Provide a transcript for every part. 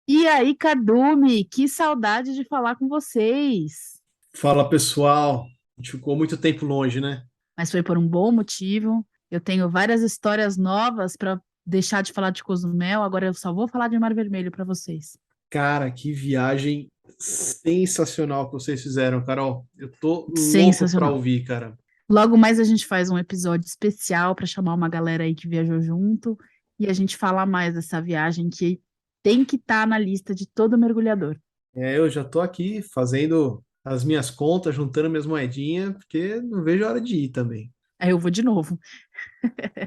E aí, Cardume, que saudade de falar com vocês. Fala pessoal, a gente ficou muito tempo longe, né? Mas foi por um bom motivo. Eu tenho várias histórias novas para deixar de falar de Cozumel. Agora eu só vou falar de Mar Vermelho para vocês. Cara, que viagem sensacional que vocês fizeram, Carol. Eu tô louco pra Sensacional. ouvir, cara. Logo mais a gente faz um episódio especial para chamar uma galera aí que viajou junto e a gente falar mais dessa viagem que tem que estar na lista de todo mergulhador. Eu já tô aqui fazendo as minhas contas, juntando minhas moedinhas, porque não vejo a hora de ir também. Aí eu vou de novo.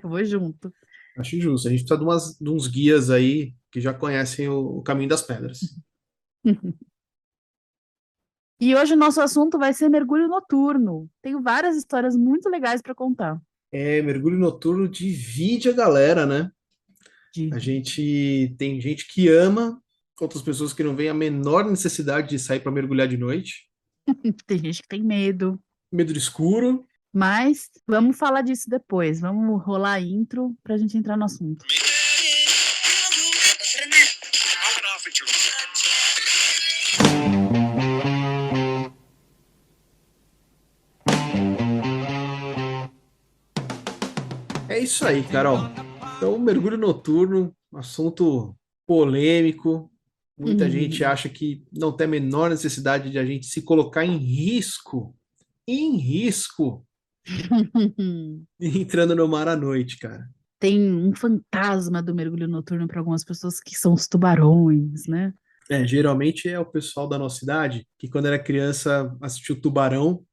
Eu vou junto. Acho justo. A gente precisa de uns guias aí que já conhecem o caminho das pedras. E hoje o nosso assunto vai ser mergulho noturno. Tenho várias histórias muito legais para contar. Mergulho noturno divide a galera, né? A Divide. gente tem gente que ama, outras pessoas que não veem a menor necessidade de sair para mergulhar de noite. Tem gente que tem medo, Medo do escuro. mas vamos falar disso depois. Vamos rolar a intro para a gente entrar no assunto. É isso aí, Carol. Então, mergulho noturno, assunto polêmico. Muita gente acha que não tem a menor necessidade de a gente se colocar em risco, entrando no mar à noite, cara. Tem um fantasma do mergulho noturno para algumas pessoas que são os tubarões, né? Geralmente é o pessoal da nossa idade que, quando era criança, assistiu Tubarão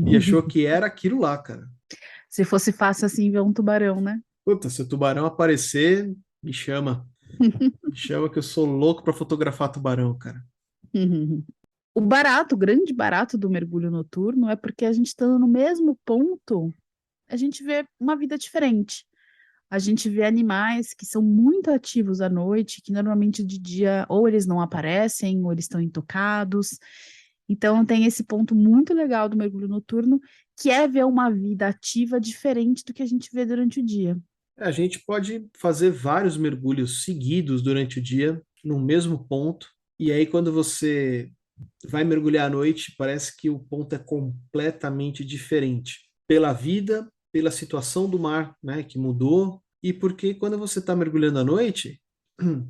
e achou que era aquilo lá, cara. Se fosse fácil assim ver um tubarão, né? Puta, se o tubarão aparecer, me chama. Me chama que eu sou louco pra fotografar tubarão, cara. O barato, o grande barato do mergulho noturno é porque a gente estando no mesmo ponto, a gente vê uma vida diferente. A gente vê animais que são muito ativos à noite, que normalmente de dia ou eles não aparecem, ou eles estão intocados. Então tem esse ponto muito legal do mergulho noturno, que é ver uma vida ativa diferente do que a gente vê durante o dia. A gente pode fazer vários mergulhos seguidos durante o dia, no mesmo ponto, e aí quando você vai mergulhar à noite, parece que o ponto é completamente diferente. Pela vida, pela situação do mar, né, que mudou, e porque quando você está mergulhando à noite,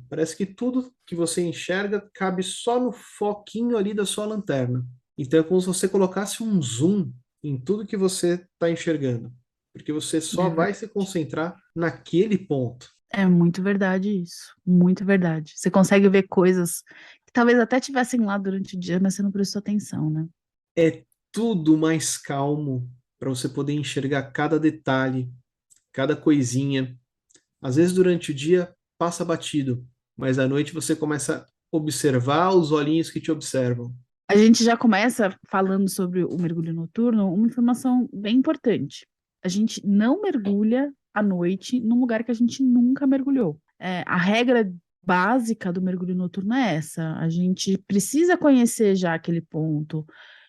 parece que tudo que você enxerga cabe só no foquinho ali da sua lanterna. Então é como se você colocasse um zoom em tudo que você está enxergando, porque você só É vai se verdade. concentrar naquele ponto. É muito verdade isso, muito verdade. Você consegue ver coisas que talvez até tivessem lá durante o dia, mas você não prestou atenção, né? É tudo mais calmo para você poder enxergar cada detalhe, cada coisinha. Às vezes durante o dia passa batido, mas à noite você começa a observar os olhinhos que te observam. A gente já começa falando sobre o mergulho noturno, uma informação bem importante. A gente não mergulha à noite num lugar que a gente nunca mergulhou. A regra básica do mergulho noturno é essa. A gente precisa conhecer já aquele ponto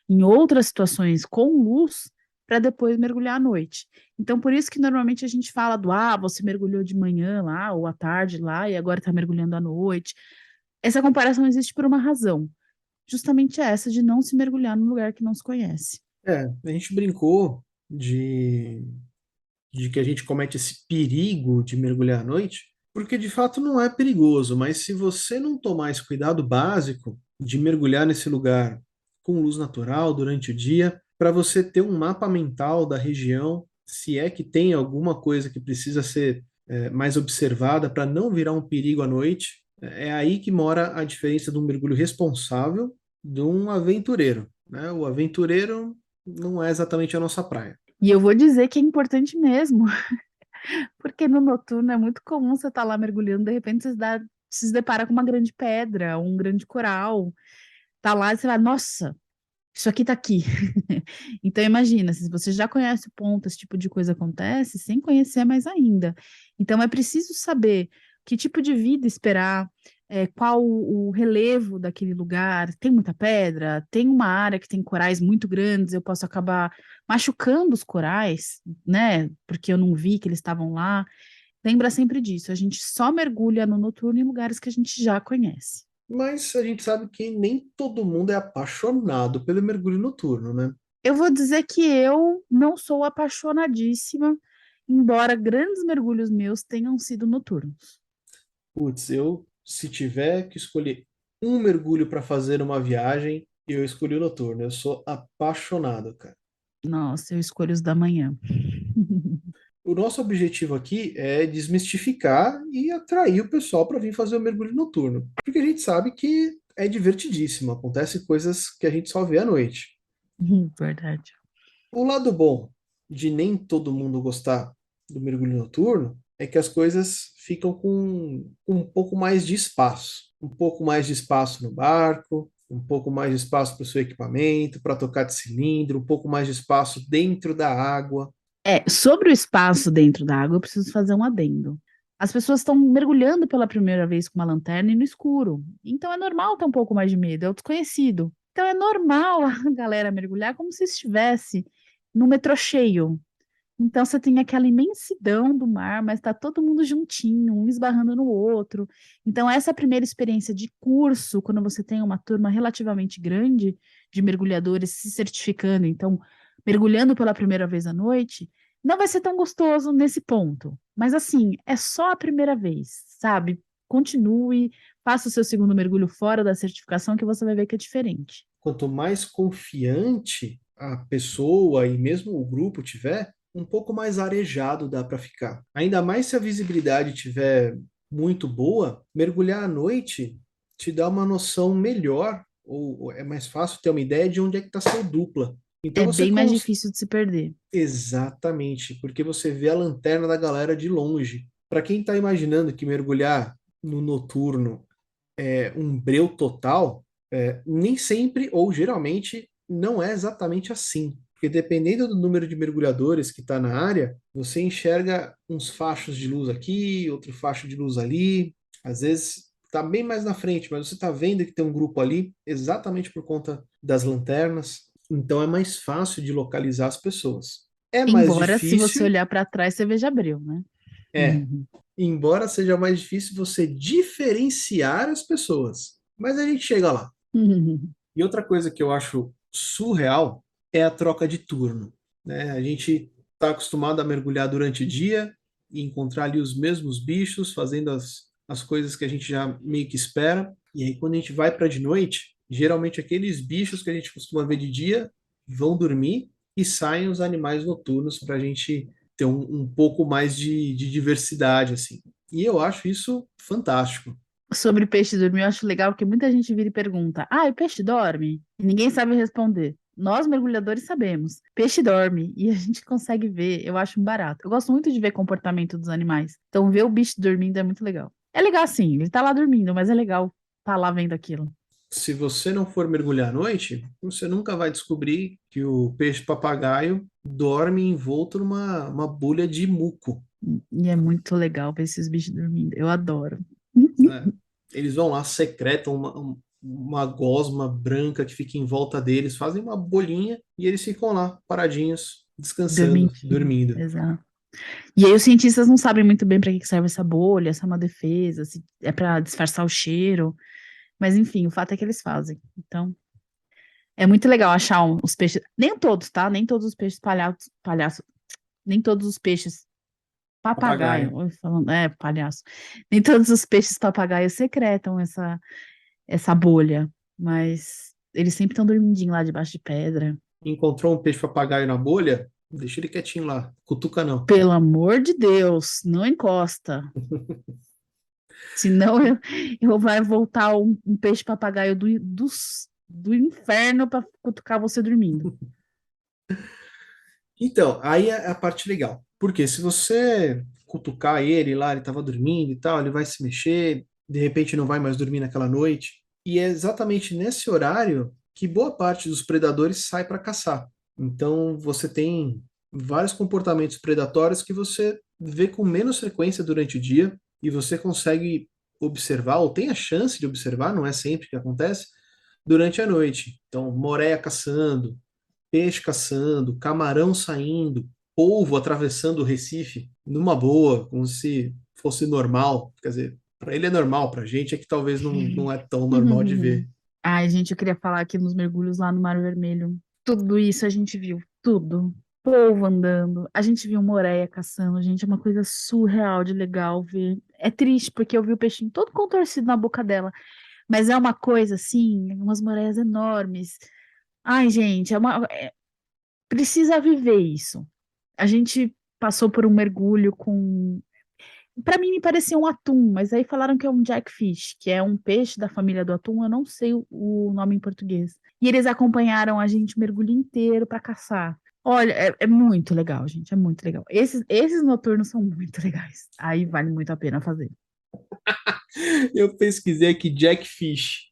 em outras situações com luz para depois mergulhar à noite. Então, por isso que normalmente a gente fala do você mergulhou de manhã lá, ou à tarde lá, e agora está mergulhando à noite. Essa comparação existe por uma razão, justamente essa de não se mergulhar num lugar que não se conhece. A gente brincou de que a gente comete esse perigo de mergulhar à noite, porque de fato não é perigoso, mas se você não tomar esse cuidado básico de mergulhar nesse lugar com luz natural durante o dia, para você ter um mapa mental da região, se é que tem alguma coisa que precisa ser mais observada para não virar um perigo à noite, é aí que mora a diferença de um mergulho responsável de um aventureiro, né? O aventureiro não é exatamente a nossa praia. E eu vou dizer que é importante mesmo, porque no noturno é muito comum você estar lá mergulhando, de repente se depara com uma grande pedra, um grande coral, tá lá e você vai, nossa, isso aqui tá aqui. Então imagina, se você já conhece o ponto, esse tipo de coisa acontece, sem conhecer mais ainda. Então é preciso saber que tipo de vida esperar, qual o relevo daquele lugar, tem muita pedra, tem uma área que tem corais muito grandes, eu posso acabar machucando os corais, né? Porque eu não vi que eles estavam lá. Lembra sempre disso, a gente só mergulha no noturno em lugares que a gente já conhece. Mas a gente sabe que nem todo mundo é apaixonado pelo mergulho noturno, né? Eu vou dizer que eu não sou apaixonadíssima, embora grandes mergulhos meus tenham sido noturnos. Putz, se tiver que escolher um mergulho para fazer uma viagem, eu escolhi o noturno. Eu sou apaixonado, cara. Nossa, eu escolho os da manhã. O nosso objetivo aqui é desmistificar e atrair o pessoal para vir fazer o mergulho noturno, porque a gente sabe que é divertidíssimo, acontece coisas que a gente só vê à noite. Verdade. O lado bom de nem todo mundo gostar do mergulho noturno é que as coisas ficam com um pouco mais de espaço. Um pouco mais de espaço no barco, um pouco mais de espaço para o seu equipamento, para tocar de cilindro, um pouco mais de espaço dentro da água. Sobre o espaço dentro da água, eu preciso fazer um adendo. As pessoas estão mergulhando pela primeira vez com uma lanterna e no escuro. Então é normal ter um pouco mais de medo, é o desconhecido. Então é normal a galera mergulhar como se estivesse no metrô cheio. Então você tem aquela imensidão do mar, mas está todo mundo juntinho, um esbarrando no outro. Então essa primeira experiência de curso, quando você tem uma turma relativamente grande de mergulhadores se certificando, então mergulhando pela primeira vez à noite, não vai ser tão gostoso nesse ponto. Mas assim, é só a primeira vez, sabe? Continue, faça o seu segundo mergulho fora da certificação que você vai ver que é diferente. Quanto mais confiante a pessoa e mesmo o grupo tiver, um pouco mais arejado dá para ficar. Ainda mais se a visibilidade tiver muito boa, mergulhar à noite te dá uma noção melhor, ou é mais fácil ter uma ideia de onde é que está seu dupla. Então É você bem mais difícil de se perder. exatamente, porque você vê a lanterna da galera de longe. Para quem está imaginando que mergulhar no noturno um breu total, nem sempre ou geralmente não é exatamente assim. Porque dependendo do número de mergulhadores que está na área, você enxerga uns fachos de luz aqui, outro facho de luz ali. Às vezes está bem mais na frente, mas você está vendo que tem um grupo ali exatamente por conta das lanternas. Então é mais fácil de localizar as pessoas. É mais Embora, se você difícil, olhar para trás, você veja breu, né? é, embora seja mais difícil você diferenciar as pessoas. Mas a gente chega lá. E outra coisa que eu acho surreal é a troca de turno, né? A gente está acostumado a mergulhar durante o dia e encontrar ali os mesmos bichos fazendo as coisas que a gente já meio que espera. E aí, quando a gente vai para de noite, geralmente aqueles bichos que a gente costuma ver de dia vão dormir e saem os animais noturnos para a gente ter um pouco mais de diversidade, assim. E eu acho isso fantástico. Sobre peixe dormir, eu acho legal que muita gente vira e pergunta: Ah, o peixe dorme? E ninguém sabe responder. Nós, mergulhadores, sabemos. Peixe dorme e a gente consegue ver. Eu acho um barato. Eu gosto muito de ver comportamento dos animais. Então, ver o bicho dormindo é muito legal. É legal sim, ele tá lá dormindo, mas é legal tá lá vendo aquilo. Se você não for mergulhar à noite, você nunca vai descobrir que o peixe-papagaio dorme envolto numa uma bolha de muco, E é muito legal ver esses bichos dormindo. Eu adoro. né? Eles vão lá, secretam uma gosma branca que fica em volta deles, fazem uma bolinha e eles ficam lá, paradinhos, descansando, Dormidinho, dormindo. exato. E aí os cientistas não sabem muito bem para que serve essa bolha, se é uma defesa, se é para disfarçar o cheiro. Mas enfim, o fato é que eles fazem. Então, é muito legal achar os peixes. Nem todos, tá? Nem todos os peixes palhaço. Nem todos os peixes papagaio. Papagaio. Oi, falando, palhaço. Nem todos os peixes papagaio secretam essa bolha. Mas eles sempre estão dormindinho lá debaixo de pedra. Encontrou um peixe-papagaio na bolha? Deixa ele quietinho lá, cutuca não. Pelo amor de Deus, não encosta. Senão eu vai voltar um peixe papagaio do inferno para cutucar você dormindo. Então, aí é a parte legal. Porque se você cutucar ele lá, ele estava dormindo e tal, ele vai se mexer, de repente não vai mais dormir naquela noite. E é exatamente nesse horário que boa parte dos predadores sai para caçar. Então, você tem vários comportamentos predatórios que você vê com menos frequência durante o dia e você consegue observar, ou tem a chance de observar, não é sempre que acontece, durante a noite. Então, moreia caçando, peixe caçando, camarão saindo. polvo atravessando o Recife numa boa, como se fosse normal. Quer dizer, para ele é normal, para a gente é que talvez não é tão normal de ver. Ai, gente, eu queria falar aqui nos mergulhos lá no Mar Vermelho. Tudo isso a gente viu, tudo. Povo andando, a gente viu moreia caçando, gente, é uma coisa surreal de legal ver. É triste porque eu vi o peixinho todo contorcido na boca dela, mas é uma coisa assim, umas moreias enormes. Ai, gente, precisa viver isso. A gente passou por um mergulho com. Para mim, me parecia um atum, mas aí falaram que é um jackfish, que é um peixe da família do atum, eu não sei o nome em português. E eles acompanharam a gente o mergulho inteiro para caçar. Olha, é muito legal, gente, é muito legal. Esses noturnos são muito legais. Aí vale muito a pena fazer. Eu pesquisei aqui Jackfish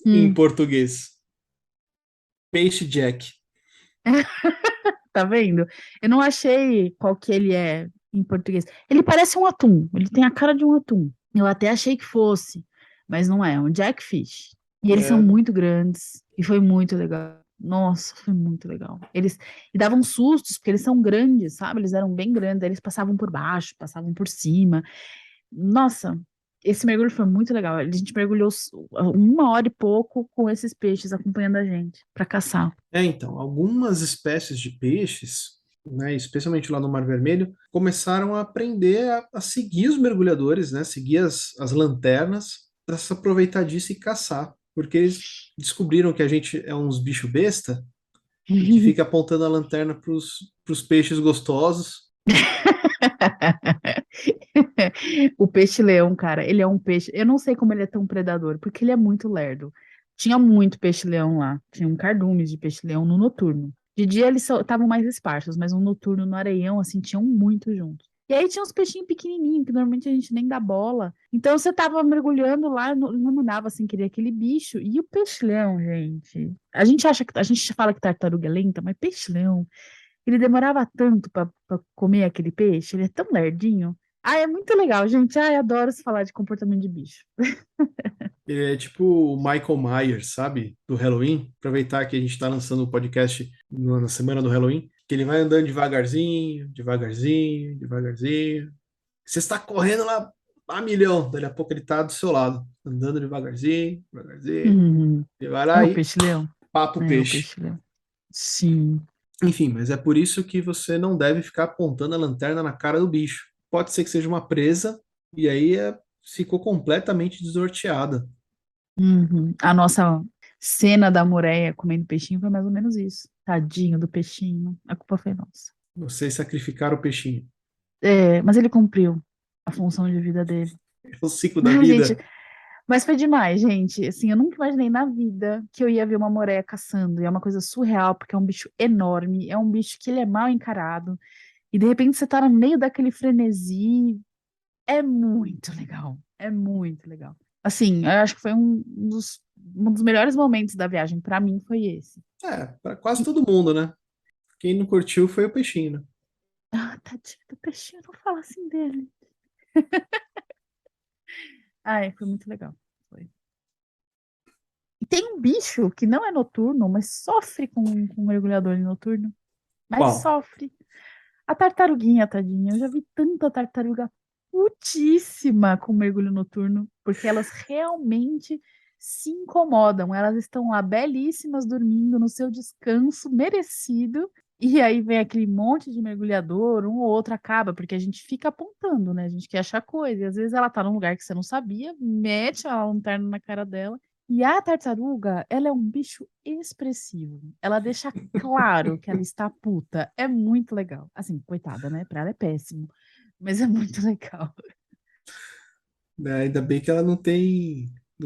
em Hum, português. Peixe Jack. tá vendo? Eu não achei qual que ele é em português. Ele parece um atum, ele tem a cara de um atum. Eu até achei que fosse, mas não é, é um jackfish. E eles são É, muito grandes, e foi muito legal. Nossa, foi muito legal. Eles e davam sustos, porque eles são grandes, sabe? Eles eram bem grandes, aí eles passavam por baixo, passavam por cima. Nossa, esse mergulho foi muito legal. A gente mergulhou 1 hora e pouco com esses peixes acompanhando a gente para caçar. então, algumas espécies de peixes, né, especialmente lá no Mar Vermelho, começaram a aprender a seguir os mergulhadores, né, seguir as lanternas para se aproveitar disso e caçar, porque eles descobriram que a gente é uns bicho besta e que fica apontando a lanterna para os peixes gostosos. O peixe-leão, cara, ele é um peixe. Eu não sei como ele é tão predador, porque ele é muito lerdo. Tinha muito peixe-leão lá. Tinha um cardume de peixe-leão no noturno. De dia eles estavam mais esparsos, mas no noturno, no areião, assim, tinham muito juntos. E aí tinha uns peixinhos pequenininhos, que normalmente a gente nem dá bola. Então você tava mergulhando lá, iluminava sem querer aquele bicho. E o peixe-leão, gente. A gente fala que tartaruga é lenta, mas peixe-leão. Ele demorava tanto para comer aquele peixe, ele é tão lerdinho. Ah, é muito legal, gente. Ah, eu adoro se falar de comportamento de bicho. Ele é tipo o Michael Myers, sabe? Do Halloween. Aproveitar que a gente está lançando o podcast na semana do Halloween, que ele vai andando devagarzinho, devagarzinho, devagarzinho. Você está correndo lá a milhão, daqui a pouco ele está do seu lado, andando devagarzinho, devagarzinho, e vai É lá o e peixe-leão. papo É o peixe. peixe-leão. Sim. Enfim, mas é por isso que você não deve ficar apontando a lanterna na cara do bicho. Pode ser que seja uma presa, e aí ficou completamente desnorteada. Uhum. A nossa cena da Moreia comendo peixinho foi mais ou menos isso. Tadinho do peixinho. A culpa foi nossa. Vocês sacrificaram o peixinho. É, mas ele cumpriu a função de vida dele. É o ciclo da Ai, gente, vida. mas foi demais, gente. Assim, eu nunca imaginei na vida que eu ia ver uma moreia caçando. E é uma coisa surreal, porque é um bicho enorme, é um bicho que ele é mal encarado. E de repente você tá no meio daquele frenesi. É muito legal. É muito legal. Assim, eu acho que foi um dos melhores momentos da viagem. Pra mim, foi esse. É, para quase todo mundo, né? Quem não curtiu foi o peixinho, né? Ah, tadinho do peixinho, não fala assim dele. Ai, foi muito legal. Foi. E tem um bicho que não é noturno, mas sofre com mergulhador noturno. Mas Qual? sofre. A tartaruguinha, tadinha. Eu já vi tanta tartaruga putíssima com mergulho noturno, porque elas realmente se incomodam. Elas estão lá belíssimas, dormindo no seu descanso merecido. E aí vem aquele monte de mergulhador, um ou outro acaba, porque a gente fica apontando, né? A gente quer achar coisa. E às vezes ela tá num lugar que você não sabia, mete a lanterna na cara dela. E a tartaruga, ela é um bicho expressivo. Ela deixa claro que ela está puta. É muito legal. Assim, coitada, né? Pra ela é péssimo. Mas é muito legal. Né, ainda bem que ela não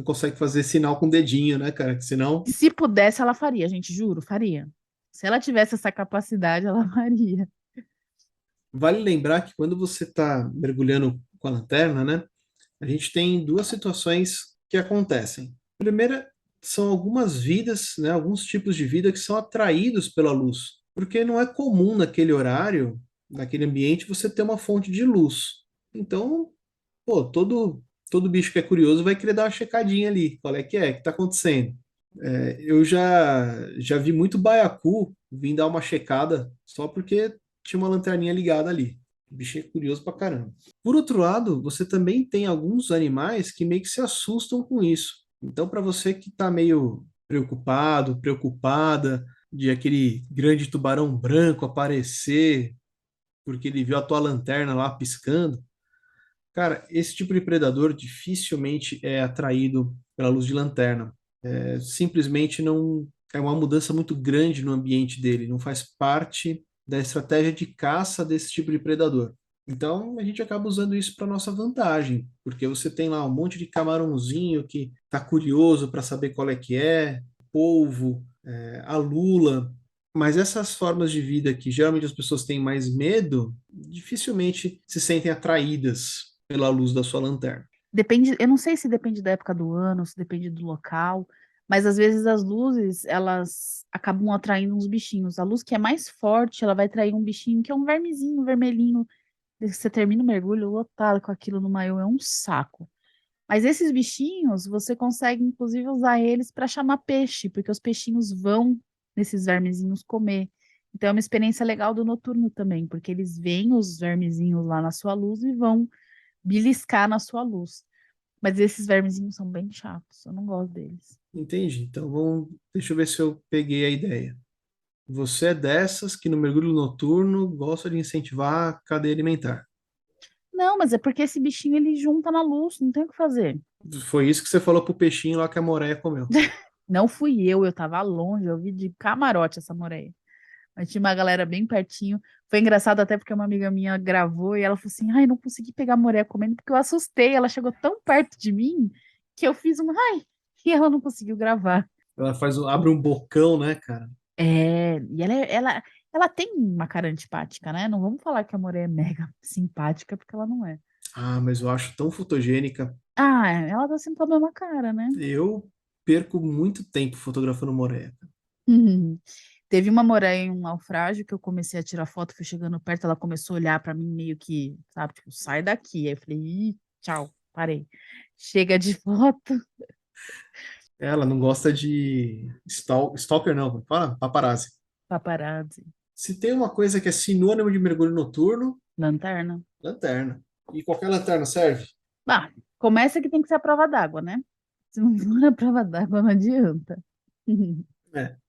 consegue fazer sinal com o dedinho, né, cara? Que senão Se pudesse, ela faria, gente, juro, faria. Se ela tivesse essa capacidade, ela faria. vale lembrar que quando você está mergulhando com a lanterna, né, a gente tem duas situações que acontecem. A primeira são algumas vidas, né, alguns tipos de vida que são atraídos pela luz, porque não é comum naquele horário, naquele ambiente, você ter uma fonte de luz. Então, pô, todo bicho que é curioso vai querer dar uma checadinha ali. Qual é? O que está acontecendo? Eu já vi muito baiacu vir dar uma checada só porque tinha uma lanterninha ligada ali. O bicho é curioso pra caramba. Por outro lado, você também tem alguns animais que meio que se assustam com isso. Então, para você que está meio preocupado, preocupada de aquele grande tubarão branco aparecer porque ele viu a tua lanterna lá piscando, cara, esse tipo de predador dificilmente é atraído pela luz de lanterna. Simplesmente não é uma mudança muito grande no ambiente dele, não faz parte da estratégia de caça desse tipo de predador. Então a gente acaba usando isso para nossa vantagem, porque você tem lá um monte de camarãozinho que está curioso para saber qual é que é, polvo, a lula, mas essas formas de vida que geralmente as pessoas têm mais medo, dificilmente se sentem atraídas pela luz da sua lanterna. Depende, eu não sei se depende da época do ano, se depende do local, mas às vezes as luzes, elas acabam atraindo uns bichinhos. A luz que é mais forte, ela vai atrair um bichinho que é um vermezinho, um vermelhinho. Você termina o mergulho lotado com aquilo no maiô, é um saco. Mas esses bichinhos, você consegue inclusive usar eles para chamar peixe, porque os peixinhos vão nesses vermezinhos comer. Então é uma experiência legal do noturno também, porque eles veem os vermezinhos lá na sua luz e vão beliscar na sua luz. Mas esses vermezinhos são bem chatos, eu não gosto deles. Entendi. Então deixa eu ver se eu peguei a ideia. Você é dessas que no mergulho noturno gosta de incentivar a cadeia alimentar. Não, mas é porque esse bichinho ele junta na luz, não tem o que fazer. Foi isso que você falou pro peixinho lá que a Moreia comeu. Não fui eu tava longe, eu vi de camarote essa moreia. Mas tinha uma galera bem pertinho. Foi engraçado até porque uma amiga minha gravou e ela falou assim: ai, não consegui pegar a moreia comendo porque eu assustei. Ela chegou tão perto de mim que eu fiz um ai, e ela não conseguiu gravar. Abre um bocão, né, cara? E ela tem uma cara antipática, né? Não vamos falar que a moreia é mega simpática, porque ela não é. Ah, mas eu acho tão fotogênica. Ah, ela tá sempre com a mesma cara, né? Eu perco muito tempo fotografando Moreia. Teve uma moreia em um naufrágio que eu comecei a tirar foto, fui chegando perto, ela começou a olhar pra mim meio que, sabe, tipo, sai daqui. Aí eu falei, ih, tchau, parei. Chega de foto. Ela não gosta de stalker, não. Fala, paparazzi. Paparazzi. Se tem uma coisa que é sinônimo de mergulho noturno, Lanterna. lanterna. E qualquer lanterna serve? Ah, começa que tem que ser a prova d'água, né? Se não for a prova d'água, não adianta.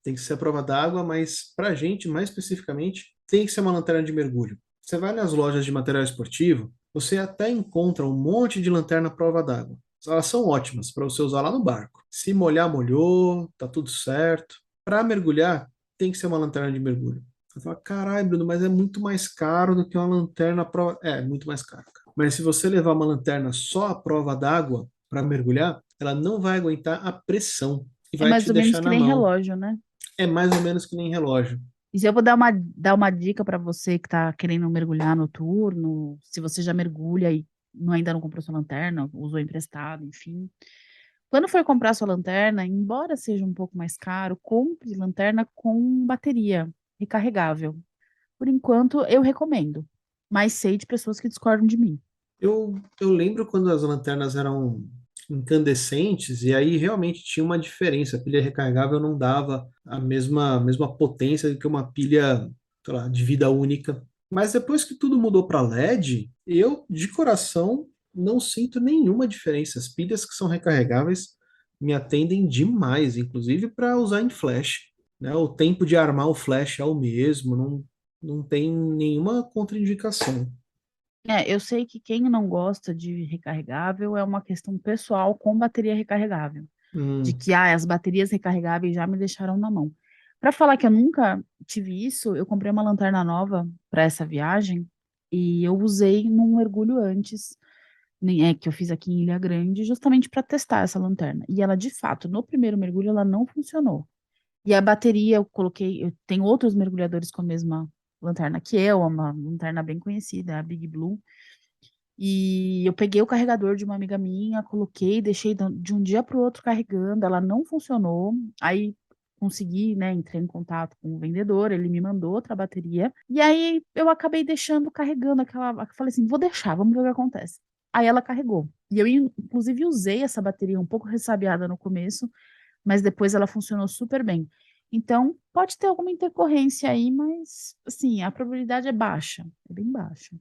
Tem que ser a prova d'água, mas pra gente, mais especificamente, tem que ser uma lanterna de mergulho. Você vai nas lojas de material esportivo, você até encontra um monte de lanterna à prova d'água. Elas são ótimas para você usar lá no barco. Se molhar, molhou, tá tudo certo. Para mergulhar, tem que ser uma lanterna de mergulho. Você fala, caralho, Bruno, mas é muito mais caro do que uma lanterna à prova. É, muito mais caro, cara. Mas se você levar uma lanterna só à prova d'água para mergulhar, ela não vai aguentar a pressão e É vai mais te ou menos deixar que na nem mão. relógio, né? É mais ou menos que nem relógio. E se eu vou dar uma dica para você que está querendo mergulhar noturno, se você já mergulha e ainda não comprou sua lanterna, usou emprestado, enfim. Quando for comprar sua lanterna, embora seja um pouco mais caro, compre lanterna com bateria recarregável. Por enquanto, eu recomendo, mas sei de pessoas que discordam de mim. Eu lembro quando as lanternas eram incandescentes e aí realmente tinha uma diferença. A pilha recarregável não dava a mesma potência do que uma pilha, sei lá, de vida única. Mas depois que tudo mudou para LED, eu, de coração, não sinto nenhuma diferença. As pilhas que são recarregáveis me atendem demais, inclusive para usar em flash, né? O tempo de armar o flash é o mesmo, não tem nenhuma contraindicação. Eu sei que quem não gosta de recarregável é uma questão pessoal com bateria recarregável. De Hum. que as baterias recarregáveis já me deixaram na mão. Para falar que eu nunca tive isso, eu comprei uma lanterna nova para essa viagem e eu usei num mergulho antes, que eu fiz aqui em Ilha Grande, justamente para testar essa lanterna. E ela, de fato, no primeiro mergulho, ela não funcionou. E a bateria eu coloquei, eu tenho outros mergulhadores com a mesma lanterna que eu, uma lanterna bem conhecida, a Big Blue. E eu peguei o carregador de uma amiga minha, coloquei, deixei de um dia para o outro carregando, ela não funcionou. Aí consegui, né? Entrei em contato com o vendedor, ele me mandou outra bateria. E aí eu acabei deixando carregando aquela. Falei assim: vou deixar, vamos ver o que acontece. Aí ela carregou. E eu, inclusive, usei essa bateria um pouco ressabiada no começo, mas depois ela funcionou super bem. Então, pode ter alguma intercorrência aí, mas, assim, a probabilidade é baixa, é bem baixa.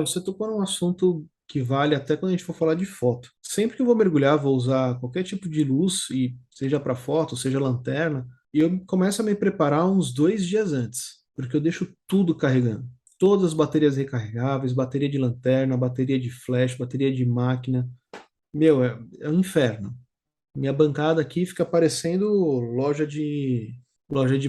Você tocou num assunto que vale até quando a gente for falar de foto. Sempre que eu vou mergulhar, vou usar qualquer tipo de luz, e seja para foto, seja lanterna, e eu começo a me preparar uns 2 dias antes, porque eu deixo tudo carregando. Todas as baterias recarregáveis, bateria de lanterna, bateria de flash, bateria de máquina. Meu, é um inferno. Minha bancada aqui fica parecendo loja de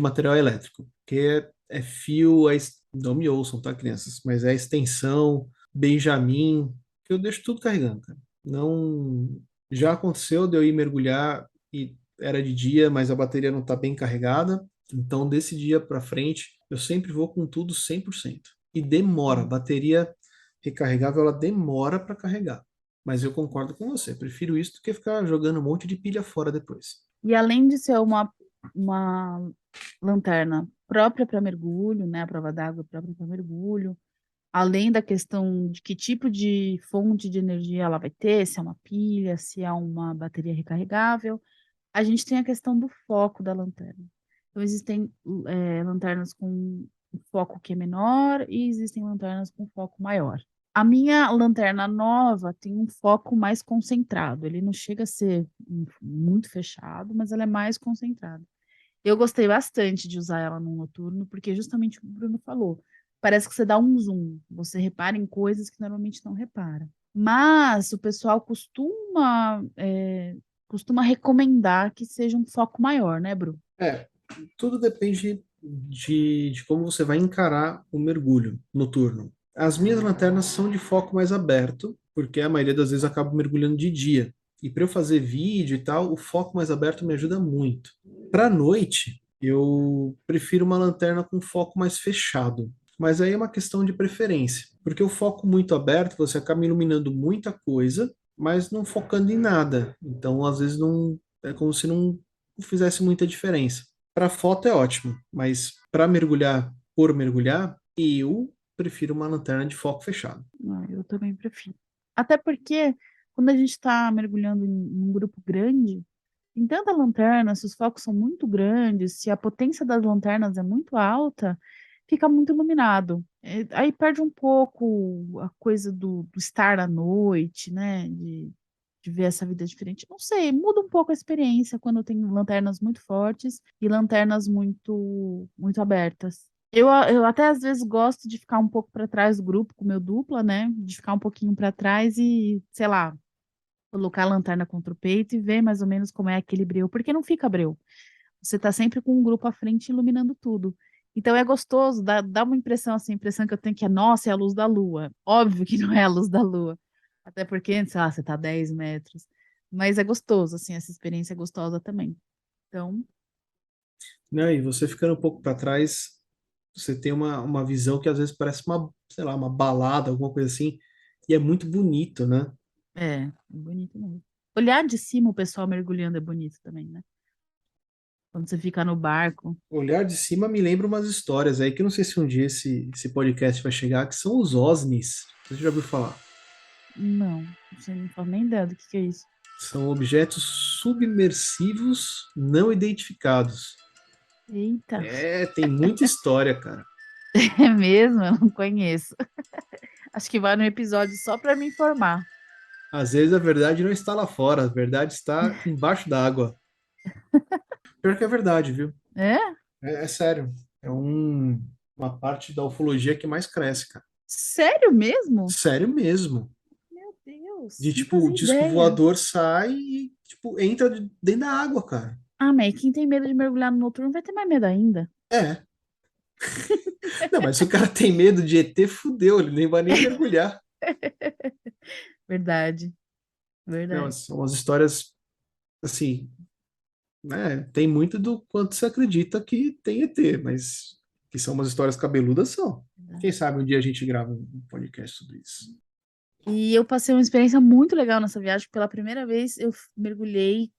material elétrico, que é fio, não me ouçam, tá, crianças? Mas é extensão, Benjamin, que eu deixo tudo carregando, cara. Não, já aconteceu de eu ir mergulhar e era de dia, mas a bateria não tá bem carregada. Então, desse dia para frente, eu sempre vou com tudo 100%. E demora, a Hum. bateria recarregável, ela demora para carregar. Mas eu concordo com você. Prefiro isso do que ficar jogando um monte de pilha fora depois. E além de ser uma lanterna própria para mergulho, né, a prova d'água própria para mergulho, além da questão de que tipo de fonte de energia ela vai ter, se é uma pilha, se é uma bateria recarregável, a gente tem a questão do foco da lanterna. Então, existem lanternas com um foco que é menor e existem lanternas com foco maior. A minha lanterna nova tem um foco mais concentrado. Ele não chega a ser muito fechado, mas ela é mais concentrada. Eu gostei bastante de usar ela no noturno, porque justamente o que o Bruno falou. Parece que você dá um zoom, você repara em coisas que normalmente não repara. Mas o pessoal costuma recomendar que seja um foco maior, né, Bru? É, tudo depende de como você vai encarar o mergulho noturno. As minhas lanternas são de foco mais aberto, porque a maioria das vezes eu acabo mergulhando de dia. E para eu fazer vídeo e tal, o foco mais aberto me ajuda muito. Para noite, eu prefiro uma lanterna com foco mais fechado. Mas aí é uma questão de preferência, porque o foco muito aberto, você acaba iluminando muita coisa, mas não focando em nada. Então, às vezes, não é como se não fizesse muita diferença. Para foto é ótimo, mas para mergulhar por mergulhar, eu prefiro uma lanterna de foco fechado. Ah, eu também prefiro. Até porque quando a gente está mergulhando em um grupo grande, tem tanta lanterna, se os focos são muito grandes, se a potência das lanternas é muito alta, fica muito iluminado. Aí perde um pouco a coisa do estar à noite, né? De ver essa vida diferente. Não sei, muda um pouco a experiência quando tem lanternas muito fortes e lanternas muito abertas. Eu até às vezes gosto de ficar um pouco para trás do grupo com o meu dupla, né? De ficar um pouquinho para trás e, sei lá, colocar a lanterna contra o peito e ver mais ou menos como é aquele breu, porque não fica breu. Você tá sempre com um grupo à frente iluminando tudo. Então é gostoso, dá uma impressão assim, a impressão que eu tenho que é, nossa, é a luz da lua. Óbvio que não é a luz da lua. Até porque, sei lá, você tá a 10 metros. Mas é gostoso, assim, essa experiência é gostosa também. Então, Né? E você ficando um pouco para trás, você tem uma visão que às vezes parece sei lá, uma balada, alguma coisa assim, e é muito bonito, né? é bonito mesmo. Olhar de cima o pessoal mergulhando é bonito também, né? Quando você fica no barco. Olhar de cima me lembra umas histórias aí que eu não sei se um dia esse podcast vai chegar, que são os OSNIs. Você já ouviu falar? Não, você não faz nem ideia do que é isso. São objetos submersivos não identificados. Eita, Tem muita história, cara. é mesmo? Eu não conheço. Acho que vai no episódio só para me informar. Às vezes a verdade não está lá fora, a verdade está embaixo da água. Pior que é verdade, viu? É? É sério. É uma parte da ufologia que mais cresce, cara. Sério mesmo? Sério mesmo. Meu Deus, De não tipo, o fazia disco ideia. voador sai e tipo, entra dentro da água, cara. Ah, mas quem tem medo de mergulhar no noturno vai ter mais medo ainda. É. Não, mas se o cara tem medo de ET, fudeu, ele nem vai nem mergulhar. Verdade, Não, verdade. são as histórias, assim, né? Tem muito do quanto você acredita que tem ET, mas que são umas histórias cabeludas, são. Quem Verdade. sabe um dia a gente grava um podcast sobre isso. E eu passei uma experiência muito legal nessa viagem. Pela primeira vez eu mergulhei,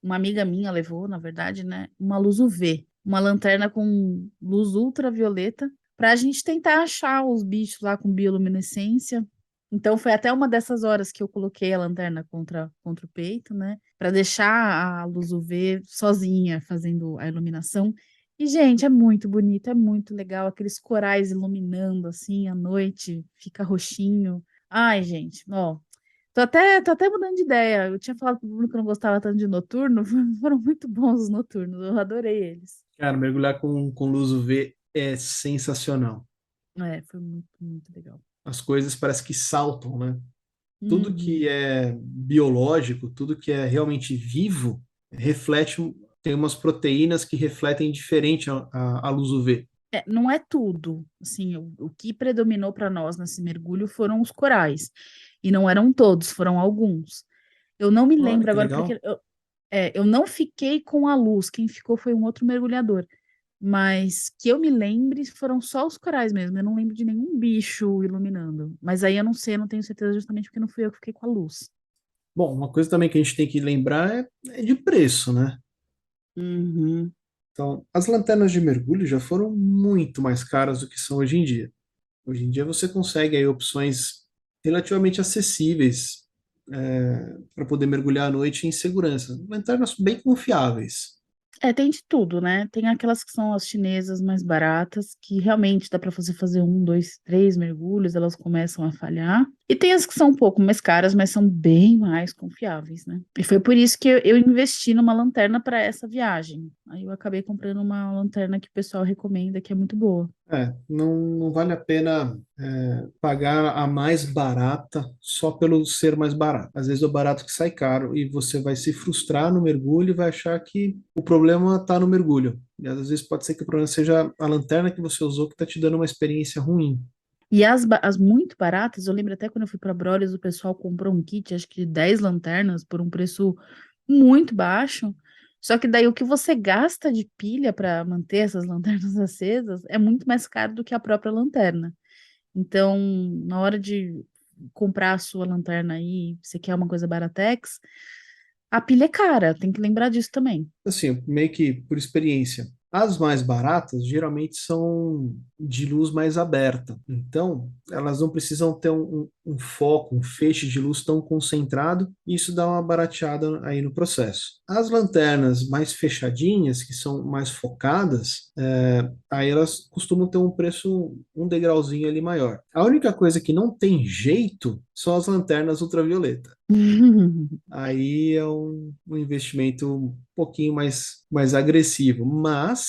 uma amiga minha levou, na verdade, né, uma luz UV, uma lanterna com luz ultravioleta, para a gente tentar achar os bichos lá com bioluminescência. Então foi até uma dessas horas que eu coloquei a lanterna contra o peito, né? para deixar a luz UV sozinha fazendo a iluminação. E, gente, é muito bonito, é muito legal, aqueles corais iluminando assim à noite, fica roxinho. Ai, gente, ó, tô até mudando de ideia. Eu tinha falado pro Bruno que eu não gostava tanto de noturno, foram muito bons os noturnos, eu adorei eles. Cara, mergulhar com luz UV é sensacional. É, foi muito, muito legal. As coisas parece que saltam, né? Tudo Uhum. que é biológico, tudo que é realmente vivo, reflete, tem umas proteínas que refletem diferente a luz UV. É, não é tudo, assim, o que predominou para nós nesse mergulho foram os corais, e não eram todos, foram alguns. Eu não me Olha lembro que agora, legal. porque eu não fiquei com a luz, quem ficou foi um outro mergulhador, mas que eu me lembre foram só os corais mesmo, eu não lembro de nenhum bicho iluminando, mas aí eu não sei, eu não tenho certeza justamente porque não fui eu que fiquei com a luz. Bom, uma coisa também que a gente tem que lembrar é de preço, né? Uhum. Então, as lanternas de mergulho já foram muito mais caras do que são hoje em dia. Hoje em dia você consegue aí opções relativamente acessíveis para poder mergulhar à noite em segurança. Lanternas bem confiáveis. É, tem de tudo, né? Tem aquelas que são as chinesas mais baratas, que realmente dá para você fazer um, dois, três mergulhos, elas começam a falhar. E tem as que são um pouco mais caras, mas são bem mais confiáveis, né? E foi por isso que eu investi numa lanterna para essa viagem. Aí eu acabei comprando uma lanterna que o pessoal recomenda, que é muito boa. Não vale a pena pagar a mais barata só pelo ser mais barato. Às vezes é o barato que sai caro e você vai se frustrar no mergulho e vai achar que o problema está no mergulho. E às vezes pode ser que o problema seja a lanterna que você usou que está te dando uma experiência ruim. E as muito baratas, eu lembro até quando eu fui para Brolhos, o pessoal comprou um kit, acho que de 10 lanternas, por um preço muito baixo. Só que daí o que você gasta de pilha para manter essas lanternas acesas é muito mais caro do que a própria lanterna. Então, na hora de comprar a sua lanterna aí, você quer uma coisa baratex, a pilha é cara, tem que lembrar disso também. Assim, meio que por experiência. As mais baratas geralmente são de luz mais aberta, então elas não precisam ter um foco, um feixe de luz tão concentrado, e isso dá uma barateada aí no processo. As lanternas mais fechadinhas, que são mais focadas, aí elas costumam ter um preço um degrauzinho ali maior. A única coisa que não tem jeito são as lanternas ultravioleta. Aí é um investimento um pouquinho mais agressivo, mas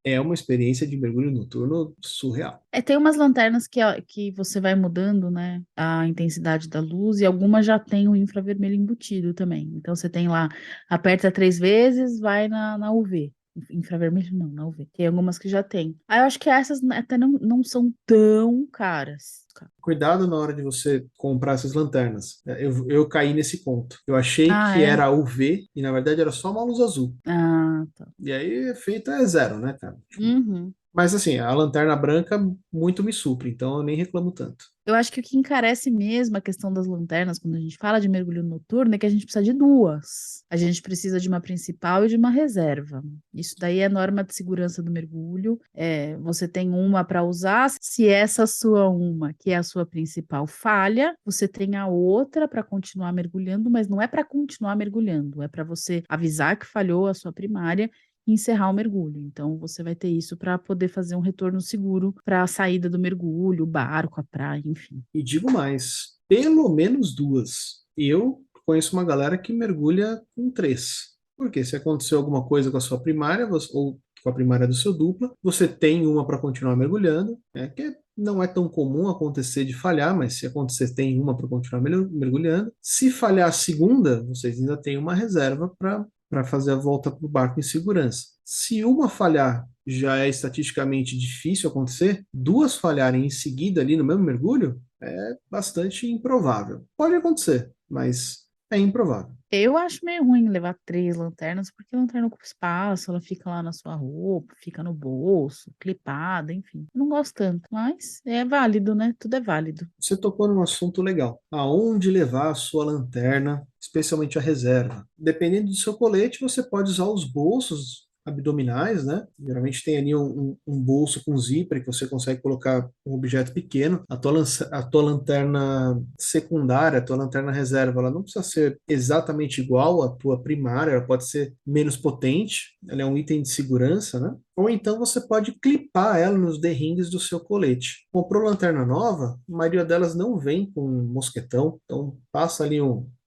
é uma experiência de mergulho noturno surreal. É, tem umas lanternas que você vai mudando, né, a intensidade da luz, e algumas já tem o infravermelho embutido também. Então você tem lá, aperta 3 vezes, vai na UV. Infravermelho não, na UV. Tem algumas que já tem. Aí eu acho que essas até não são tão caras. Cuidado na hora de você comprar essas lanternas. Eu caí nesse ponto. Eu achei Ah, que é? era UV e na verdade era só uma luz azul. Ah, tá. E aí o efeito é zero, né, cara? Uhum. Mas assim, a lanterna branca muito me supre, então eu nem reclamo tanto. Eu acho que o que encarece mesmo a questão das lanternas, quando a gente fala de mergulho noturno, é que a gente precisa de duas. A gente precisa de uma principal e de uma reserva. Isso daí é norma de segurança do mergulho. É, você tem uma para usar. Se essa sua uma, que é a sua principal, falha, você tem a outra para continuar mergulhando, mas não é para continuar mergulhando, é para você avisar que falhou a sua primária e encerrar o mergulho. Então, você vai ter isso para poder fazer um retorno seguro para a saída do mergulho, o barco, a praia, enfim. E digo mais, pelo menos duas. Eu conheço uma galera que mergulha com três. Porque se aconteceu alguma coisa com a sua primária, ou com a primária do seu dupla, você tem uma para continuar mergulhando, né, que não é tão comum acontecer de falhar, mas se acontecer, tem uma para continuar mergulhando. Se falhar a segunda, vocês ainda têm uma reserva para fazer a volta para o barco em segurança. Se uma falhar, já é estatisticamente difícil acontecer, duas falharem em seguida ali no mesmo mergulho, é bastante improvável. Pode acontecer, mas é improvável. Eu acho meio ruim levar 3 lanternas, porque a lanterna ocupa espaço, ela fica lá na sua roupa, fica no bolso, clipada, enfim. Eu não gosto tanto, mas é válido, né? Tudo é válido. Você tocou num assunto legal. Aonde levar a sua lanterna, especialmente a reserva? Dependendo do seu colete, você pode usar os bolsos abdominais, né? Geralmente tem ali um bolso com zíper que você consegue colocar um objeto pequeno. A tua lanterna secundária, a tua lanterna reserva, ela não precisa ser exatamente igual à tua primária, ela pode ser menos potente, ela é um item de segurança, né? Ou então você pode clipar ela nos derringues do seu colete. Comprou lanterna nova, a maioria delas não vem com mosquetão, então passa ali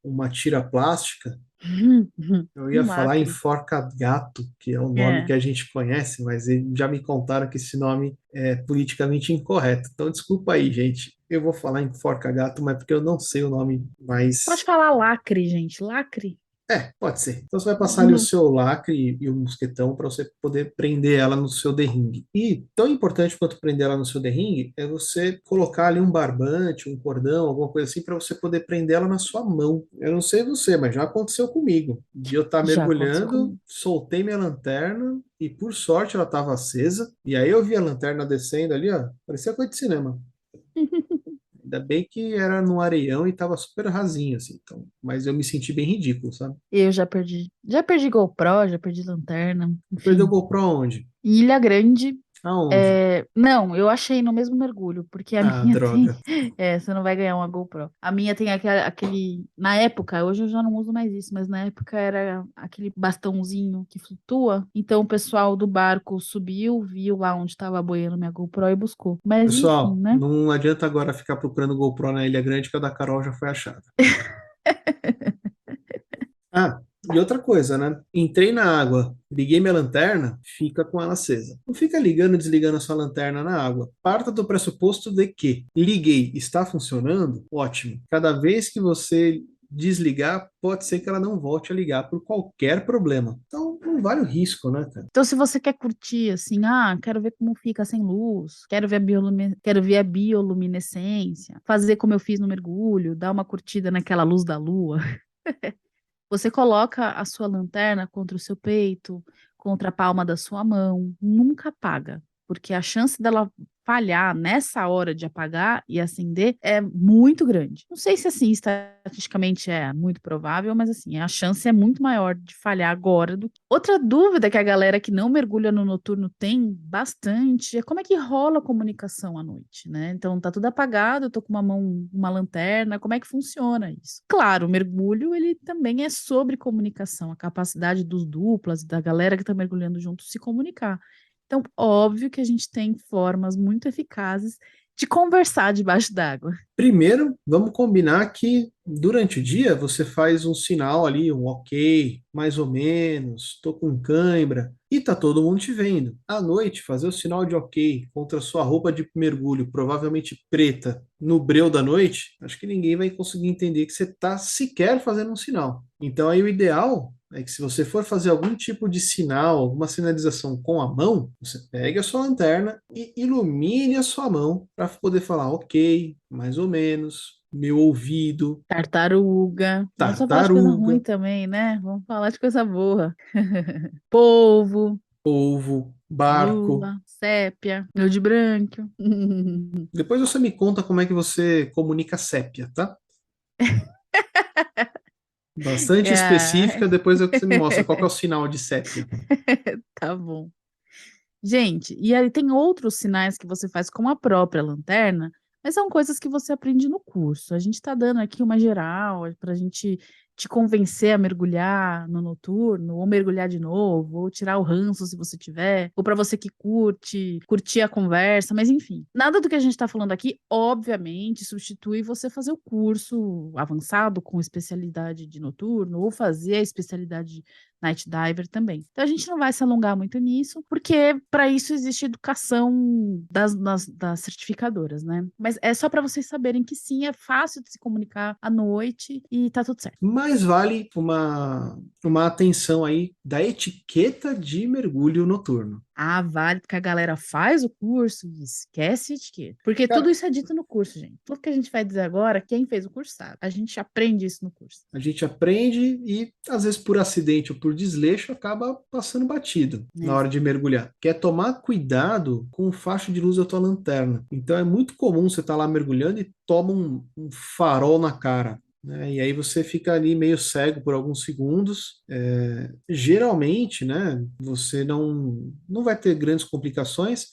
uma tira plástica. Eu ia Um falar lacre. enforca-gato, que é o nome que É. a gente conhece, mas já me contaram que esse nome é politicamente incorreto. Então, desculpa aí, gente. Eu vou falar enforca-gato, mas porque eu não sei o nome Pode mais. falar lacre, gente. Lacre. Pode ser. Então você vai passar ali o seu lacre e o mosquetão para você poder prender ela no seu derringue. E tão importante quanto prender ela no seu derringue é você colocar ali um barbante, um cordão, alguma coisa assim, para você poder prender ela na sua mão. Eu não sei você, mas já aconteceu comigo. De eu estar Já aconteceu mergulhando, comigo. soltei minha lanterna e por sorte ela estava acesa. E aí eu vi a lanterna descendo ali, ó, parecia coisa de cinema. Ainda bem que era no areião e tava super rasinho, assim. Então, mas eu me senti bem ridículo, sabe? Eu já perdi. Já perdi GoPro, já perdi lanterna, Perdeu o enfim. GoPro aonde? Em Ilha Grande. Aonde? Não, eu achei no mesmo mergulho, porque a Ah, minha tem. droga. Você não vai ganhar uma GoPro. A minha tem aquele. Na época, hoje eu já não uso mais isso, mas na época era aquele bastãozinho que flutua. Então o pessoal do barco subiu, viu lá onde estava boiando minha GoPro e buscou. Mas enfim, Pessoal, né? não adianta agora ficar procurando GoPro na Ilha Grande, que a da Carol já foi achada. Ah, e outra coisa, né? Entrei na água, liguei minha lanterna, fica com ela acesa. Não fica ligando e desligando a sua lanterna na água. Parta do pressuposto de que liguei, está funcionando? Ótimo. Cada vez que você desligar, pode ser que ela não volte a ligar por qualquer problema. Então, não vale o risco, né, cara? Então, se você quer curtir, assim, quero ver como fica sem luz, quero ver a bioluminescência, fazer como eu fiz no mergulho, dar uma curtida naquela luz da lua. Você coloca a sua lanterna contra o seu peito, contra a palma da sua mão, nunca apaga, porque a chance dela falhar nessa hora de apagar e acender é muito grande. Não sei se assim estatisticamente é muito provável, mas assim, a chance é muito maior de falhar agora do que. Outra dúvida que a galera que não mergulha no noturno tem bastante é como é que rola a comunicação à noite, né? Então tá tudo apagado, eu tô com uma mão, uma lanterna, como é que funciona isso? Claro, o mergulho ele também é sobre comunicação, a capacidade dos duplas, da galera que tá mergulhando junto se comunicar. Então, óbvio que a gente tem formas muito eficazes de conversar debaixo d'água. Primeiro, vamos combinar que durante o dia você faz um sinal ali, um ok, mais ou menos, tô com cãibra, e tá todo mundo te vendo. À noite, fazer o sinal de ok contra a sua roupa de mergulho, provavelmente preta, no breu da noite, acho que ninguém vai conseguir entender que você tá sequer fazendo um sinal. Então aí o ideal é que se você for fazer algum tipo de sinal, alguma sinalização com a mão, você pegue a sua lanterna e ilumine a sua mão para poder falar ok, mais ou menos, meu ouvido, Tartaruga. Vamos só falar de coisa ruim tartaruga, também, né? Vamos falar de coisa boa. Polvo, polvo, barco. lua, sépia, meu de branco. Depois você me conta como é que você comunica sépia, tá? Bastante específica, Ai, depois é que você me mostra qual que é o sinal de sépia. tá bom. Gente, e aí tem outros sinais que você faz com a própria lanterna, mas são coisas que você aprende no curso. A gente está dando aqui uma geral para a gente te convencer a mergulhar no noturno, ou mergulhar de novo, ou tirar o ranço se você tiver, ou para você que curtir a conversa, mas enfim. Nada do que a gente está falando aqui, obviamente, substitui você fazer o curso avançado com especialidade de noturno, ou fazer a especialidade Night Diver também. Então a gente não vai se alongar muito nisso, porque para isso existe educação das certificadoras, né? Mas é só para vocês saberem que sim, é fácil de se comunicar à noite e tá tudo certo. Mas vale uma atenção aí da etiqueta de mergulho noturno. Vale, porque a galera faz o curso e esquece a etiqueta. Porque tudo Cara, isso é dito no curso, gente. Tudo que a gente vai dizer agora, quem fez o curso sabe. A gente aprende isso no curso. a gente aprende e, às vezes, por acidente ou por desleixo, acaba passando batido na Né? hora de mergulhar. Que é tomar cuidado com o facho de luz da tua lanterna. Então, é muito comum você estar lá mergulhando e toma um farol na cara. né? E aí você fica ali meio cego por alguns segundos. Geralmente, né, você não vai ter grandes complicações,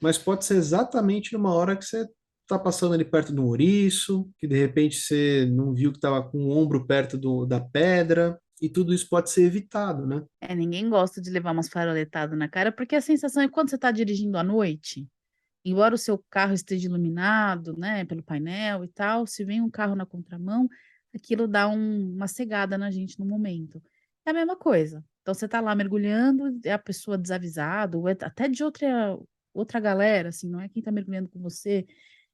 mas pode ser exatamente numa hora que você está passando ali perto de um ouriço, que de repente você não viu que estava com o ombro perto da pedra, e tudo isso pode ser evitado, né? Ninguém gosta de levar umas faroletadas na cara, porque a sensação é que quando você está dirigindo à noite, embora o seu carro esteja iluminado, né, pelo painel e tal, se vem um carro na contramão, aquilo dá uma cegada na gente no momento. É a mesma coisa. Então você tá lá mergulhando, é a pessoa desavisada, ou até de outra galera, assim, não é quem tá mergulhando com você,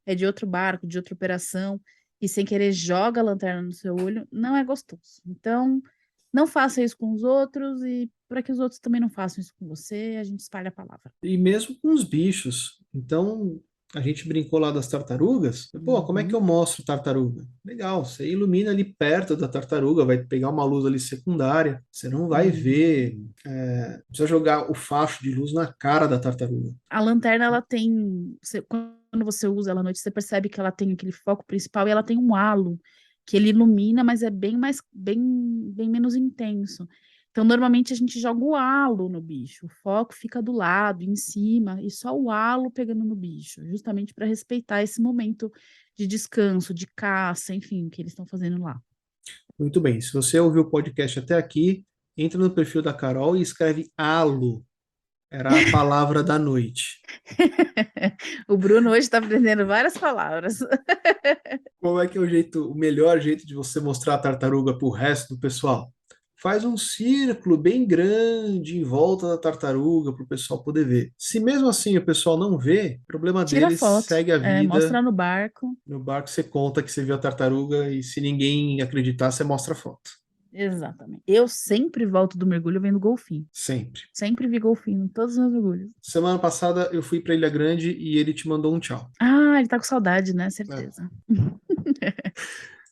é de outro barco, de outra operação, e sem querer joga a lanterna no seu olho, não é gostoso. Então, não faça isso com os outros e para que os outros também não façam isso com você, a gente espalha a palavra. E mesmo com os bichos. Então, a gente brincou lá das tartarugas. Pô, como é que Uhum. eu mostro tartaruga? Legal, você ilumina ali perto da tartaruga, vai pegar uma luz ali secundária. Você não vai ver. Precisa jogar o facho de luz na cara da tartaruga. A lanterna, ela tem. Quando você usa ela à noite, você percebe que ela tem aquele foco principal e ela tem um halo que ele ilumina, mas é bem menos intenso. Então, normalmente a gente joga o halo no bicho, o foco fica do lado, em cima, e só o halo pegando no bicho, justamente para respeitar esse momento de descanso, de caça, enfim, que eles estão fazendo lá. Muito bem, se você ouviu o podcast até aqui, entra no perfil da Carol e escreve halo. Era a palavra da noite. O Bruno hoje está aprendendo várias palavras. Qual é que é o melhor jeito de você mostrar a tartaruga para o resto do pessoal? Faz um círculo bem grande em volta da tartaruga para o pessoal poder ver. Se mesmo assim o pessoal não vê, problema Tira deles, foto, segue a vida. mostra no barco. No barco você conta que você viu a tartaruga e se ninguém acreditar, você mostra a foto. Exatamente. Eu sempre volto do mergulho vendo golfinho. Sempre. Sempre vi golfinho em todos os meus mergulhos. Semana passada eu fui para Ilha Grande e ele te mandou um tchau. Ah, ele tá com saudade, né? É. Certeza.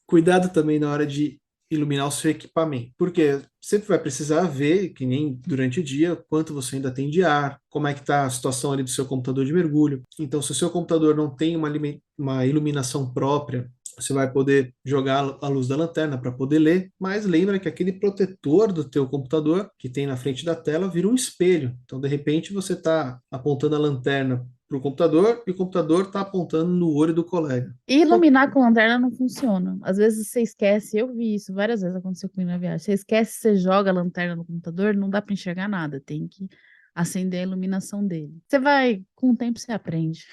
Cuidado também na hora de iluminar o seu equipamento, porque sempre vai precisar ver, que nem durante o dia, quanto você ainda tem de ar, como é que está a situação ali do seu computador de mergulho. Então, se o seu computador não tem uma iluminação própria, você vai poder jogar a luz da lanterna para poder ler, mas lembra que aquele protetor do teu computador que tem na frente da tela vira um espelho. Então, de repente, você está apontando a lanterna para o computador e o computador está apontando no olho do colega. E iluminar com lanterna não funciona. Às vezes você esquece, eu vi isso várias vezes aconteceu comigo na viagem. Você esquece, você joga a lanterna no computador, não dá para enxergar nada, tem que acender a iluminação dele. Você vai, com o tempo você aprende.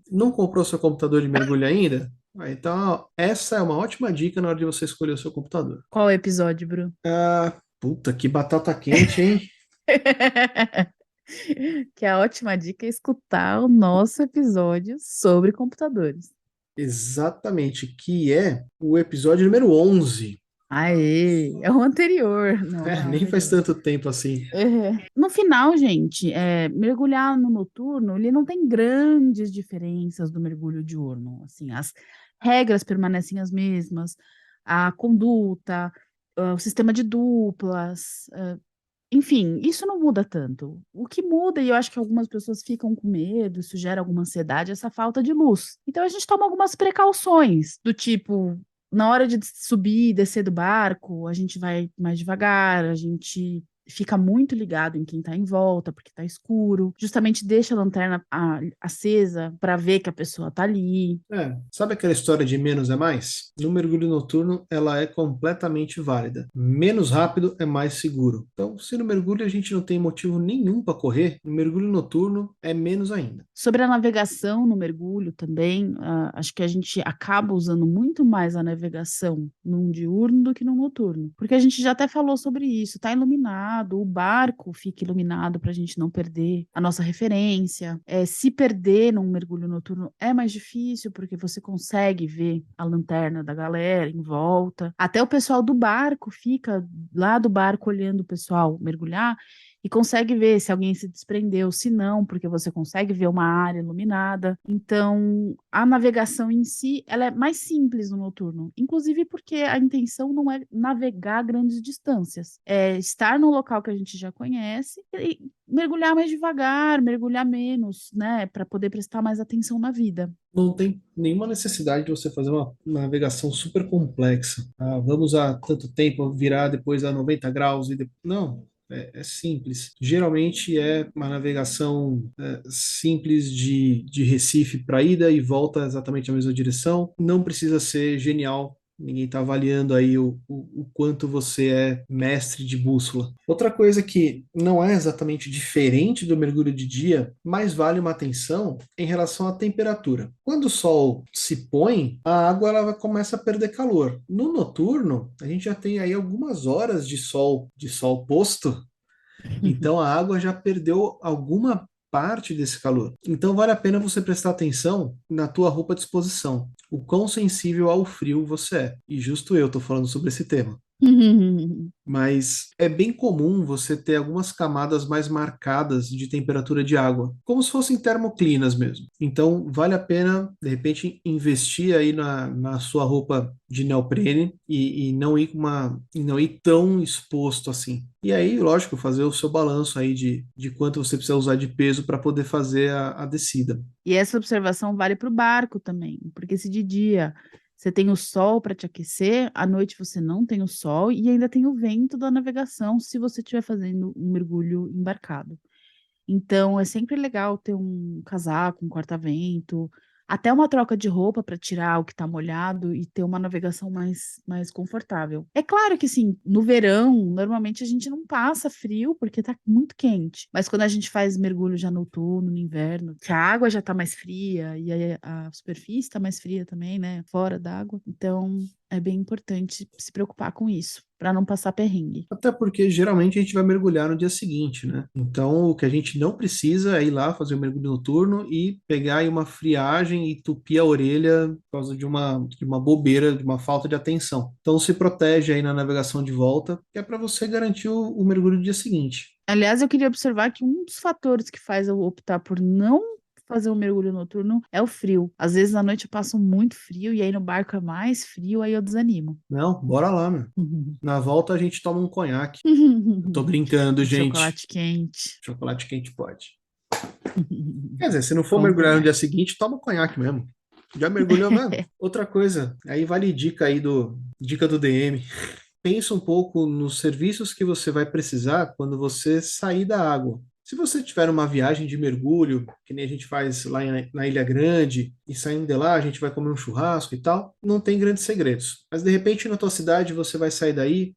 Não comprou seu computador de mergulho ainda? Então, ó, essa é uma ótima dica na hora de você escolher o seu computador. Qual é o episódio, Bru? Ah, puta, que batata quente, hein? Que a ótima dica é escutar o nosso episódio sobre computadores. Exatamente, que é o episódio número 11. Aê, é o anterior. Não, não é o Nem faz anterior. tanto tempo assim. No final, gente, mergulhar no noturno, ele não tem grandes diferenças do mergulho diurno. Assim, as regras permanecem as mesmas, a conduta, o sistema de duplas, enfim, isso não muda tanto. O que muda, e eu acho que algumas pessoas ficam com medo, isso gera alguma ansiedade, é essa falta de luz. Então a gente toma algumas precauções, do tipo, na hora de subir e descer do barco, a gente vai mais devagar, a gente fica muito ligado em quem está em volta, porque está escuro, justamente deixa a lanterna acesa para ver que a pessoa está ali. Sabe aquela história de menos é mais? No mergulho noturno, ela é completamente válida. Menos rápido é mais seguro. Então, se no mergulho a gente não tem motivo nenhum para correr, no mergulho noturno é menos ainda. Sobre a navegação no mergulho também, acho que a gente acaba usando muito mais a navegação num diurno do que no noturno, porque a gente já até falou sobre isso, está iluminado, o barco fica iluminado para a gente não perder a nossa referência. Se perder num mergulho noturno é mais difícil, porque você consegue ver a lanterna da galera em volta. Até o pessoal do barco fica lá do barco olhando o pessoal mergulhar. e consegue ver se alguém se desprendeu, se não, porque você consegue ver uma área iluminada. Então, a navegação em si, ela é mais simples no noturno, inclusive porque a intenção não é navegar grandes distâncias, é estar no local que a gente já conhece e mergulhar mais devagar, mergulhar menos, né, para poder prestar mais atenção na vida. Não tem nenhuma necessidade de você fazer uma navegação super complexa. Ah, vamos a tanto tempo virar depois a 90 graus não. É simples. Geralmente é uma navegação simples de Recife para ida e volta exatamente na mesma direção. Não precisa ser genial. Ninguém está avaliando aí o quanto você é mestre de bússola. Outra coisa que não é exatamente diferente do mergulho de dia, mas vale uma atenção em relação à temperatura. Quando o sol se põe, a água ela começa a perder calor. No noturno, a gente já tem aí algumas horas de sol posto, então a água já perdeu alguma parte desse calor. Então vale a pena você prestar atenção na tua roupa de exposição. O quão sensível ao frio você é. E justo eu estou falando sobre esse tema. Mas é bem comum você ter algumas camadas mais marcadas de temperatura de água, como se fossem termoclinas mesmo. Então, vale a pena, de repente, investir aí na sua roupa de neoprene e não ir tão exposto assim. E aí, lógico, fazer o seu balanço aí de quanto você precisa usar de peso para poder fazer a descida. E essa observação vale para o barco também, porque se de dia você tem o sol para te aquecer, à noite você não tem o sol e ainda tem o vento da navegação se você estiver fazendo um mergulho embarcado. Então, é sempre legal ter um casaco, um corta-vento, até uma troca de roupa para tirar o que está molhado e ter uma navegação mais confortável. É claro que, assim, no verão, normalmente a gente não passa frio porque está muito quente. Mas quando a gente faz mergulho já no outono, no inverno, que a água já está mais fria e aí a superfície está mais fria também, né? Fora d'água. Então, é bem importante se preocupar com isso, para não passar perrengue. Até porque geralmente a gente vai mergulhar no dia seguinte, né? Então o que a gente não precisa é ir lá fazer o mergulho noturno e pegar aí uma friagem e tupir a orelha por causa de uma bobeira, de uma falta de atenção. Então se protege aí na navegação de volta, que é para você garantir o mergulho do dia seguinte. Aliás, eu queria observar que um dos fatores que faz eu optar por não fazer um mergulho noturno é o frio. Às vezes à noite eu passo muito frio e aí no barco é mais frio, aí eu desanimo. Não, bora lá, meu. Na volta a gente toma um conhaque. Eu tô brincando, Um gente. chocolate quente. Chocolate quente pode. Quer dizer, se não for Com um mergulhar no dia conhaque. seguinte, toma conhaque mesmo. Já mergulhou mesmo? Outra coisa, aí vale dica aí dica do DM. Pensa um pouco nos serviços que você vai precisar quando você sair da água. Se você tiver uma viagem de mergulho, que nem a gente faz lá na Ilha Grande, e saindo de lá a gente vai comer um churrasco e tal, não tem grandes segredos. Mas de repente na tua cidade você vai sair daí,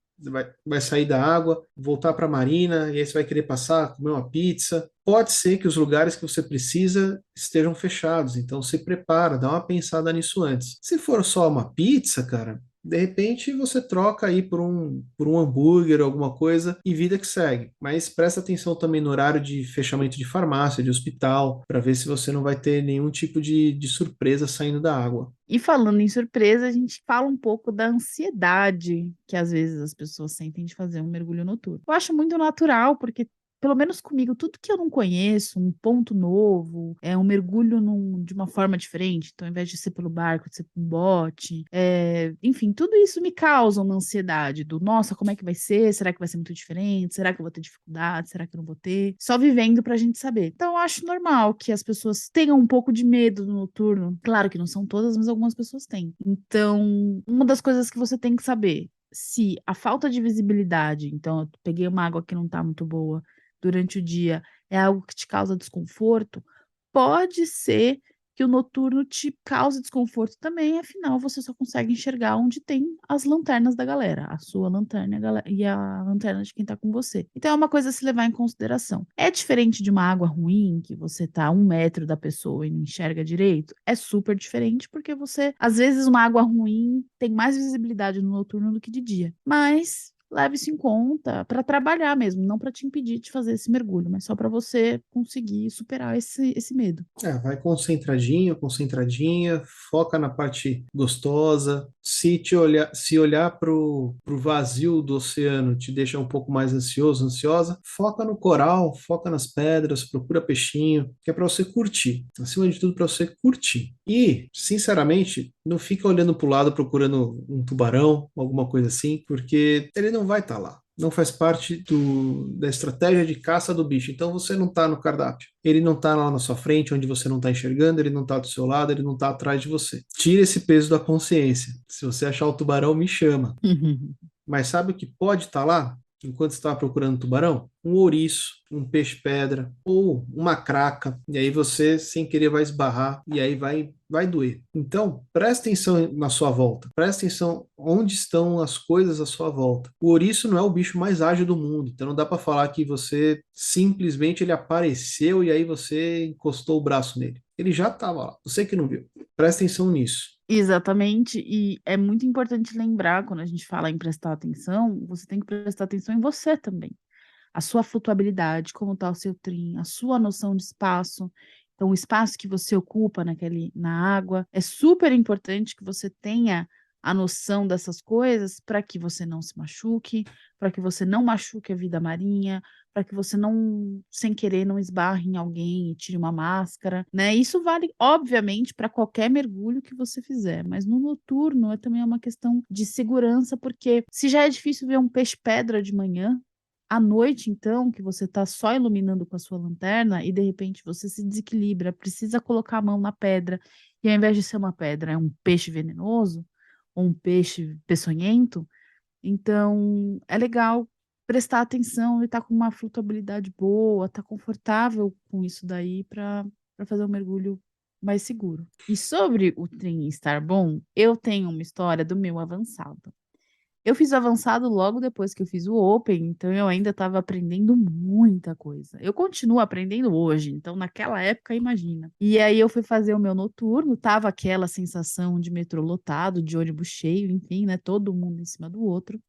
vai sair da água, voltar para a marina, e aí você vai querer passar, comer uma pizza. Pode ser que os lugares que você precisa estejam fechados, então se prepara, dá uma pensada nisso antes. Se for só uma pizza, cara, de repente você troca aí por um hambúrguer, alguma coisa, e vida que segue. Mas presta atenção também no horário de fechamento de farmácia, de hospital, para ver se você não vai ter nenhum tipo de surpresa saindo da água. E falando em surpresa, a gente fala um pouco da ansiedade que às vezes as pessoas sentem de fazer um mergulho noturno. Eu acho muito natural, porque pelo menos comigo, tudo que eu não conheço, um ponto novo, um mergulho de uma forma diferente, então ao invés de ser pelo barco, de ser por um bote, enfim, tudo isso me causa uma ansiedade do, nossa, como é que vai ser? Será que vai ser muito diferente? Será que eu vou ter dificuldade? Será que eu não vou ter? Só vivendo pra gente saber. Então eu acho normal que as pessoas tenham um pouco de medo do noturno. Claro que não são todas, mas algumas pessoas têm. Então, uma das coisas que você tem que saber, se a falta de visibilidade, então eu peguei uma água que não tá muito boa, durante o dia é algo que te causa desconforto, pode ser que o noturno te cause desconforto também, afinal você só consegue enxergar onde tem as lanternas da galera, a sua lanterna e a lanterna de quem tá com você. Então é uma coisa a se levar em consideração. É diferente de uma água ruim, que você tá a 1 metro da pessoa e não enxerga direito? É super diferente, porque você, às vezes, uma água ruim tem mais visibilidade no noturno do que de dia. Mas leve isso em conta para trabalhar mesmo, não para te impedir de fazer esse mergulho, mas só para você conseguir superar esse medo. Vai concentradinho, concentradinha, foca na parte gostosa. Se olhar para o vazio do oceano te deixa um pouco mais ansioso, ansiosa, foca no coral, foca nas pedras, procura peixinho, que é para você curtir. Acima de tudo, para você curtir. E, sinceramente, não fica olhando para o lado procurando um tubarão, alguma coisa assim, porque ele não vai estar lá. Não faz parte da estratégia de caça do bicho. Então você não está no cardápio. Ele não está lá na sua frente, onde você não está enxergando, ele não está do seu lado, ele não está atrás de você. Tira esse peso da consciência. Se você achar o tubarão, me chama. Mas sabe o que pode estar lá? Enquanto você está procurando tubarão? Um ouriço, um peixe-pedra ou uma craca. E aí você, sem querer, vai esbarrar e aí vai doer. Então, presta atenção na sua volta. Presta atenção onde estão as coisas à sua volta. O ouriço não é o bicho mais ágil do mundo. Então não dá para falar que você simplesmente ele apareceu e aí você encostou o braço nele. Ele já estava lá. Você que não viu. Presta atenção nisso. Exatamente, e é muito importante lembrar, quando a gente fala em prestar atenção, você tem que prestar atenção em você também. A sua flutuabilidade, como está o seu trim, a sua noção de espaço. Então, o espaço que você ocupa na água, é super importante que você tenha a noção dessas coisas para que você não se machuque, para que você não machuque a vida marinha, para que você não, sem querer, não esbarre em alguém e tire uma máscara, né? Isso vale, obviamente, para qualquer mergulho que você fizer, mas no noturno também é uma questão de segurança, porque se já é difícil ver um peixe-pedra de manhã, à noite, então, que você está só iluminando com a sua lanterna e de repente você se desequilibra, precisa colocar a mão na pedra, e ao invés de ser uma pedra, é um peixe venenoso, ou um peixe peçonhento, então é legal prestar atenção e estar com uma flutuabilidade boa, estar confortável com isso daí para fazer um mergulho mais seguro. E sobre o trim estar bom, eu tenho uma história do meu avançado. Eu fiz o avançado logo depois que eu fiz o Open, então eu ainda estava aprendendo muita coisa. Eu continuo aprendendo hoje, então naquela época, imagina. E aí eu fui fazer o meu noturno, tava aquela sensação de metrô lotado, de ônibus cheio, enfim, né? Todo mundo em cima do outro.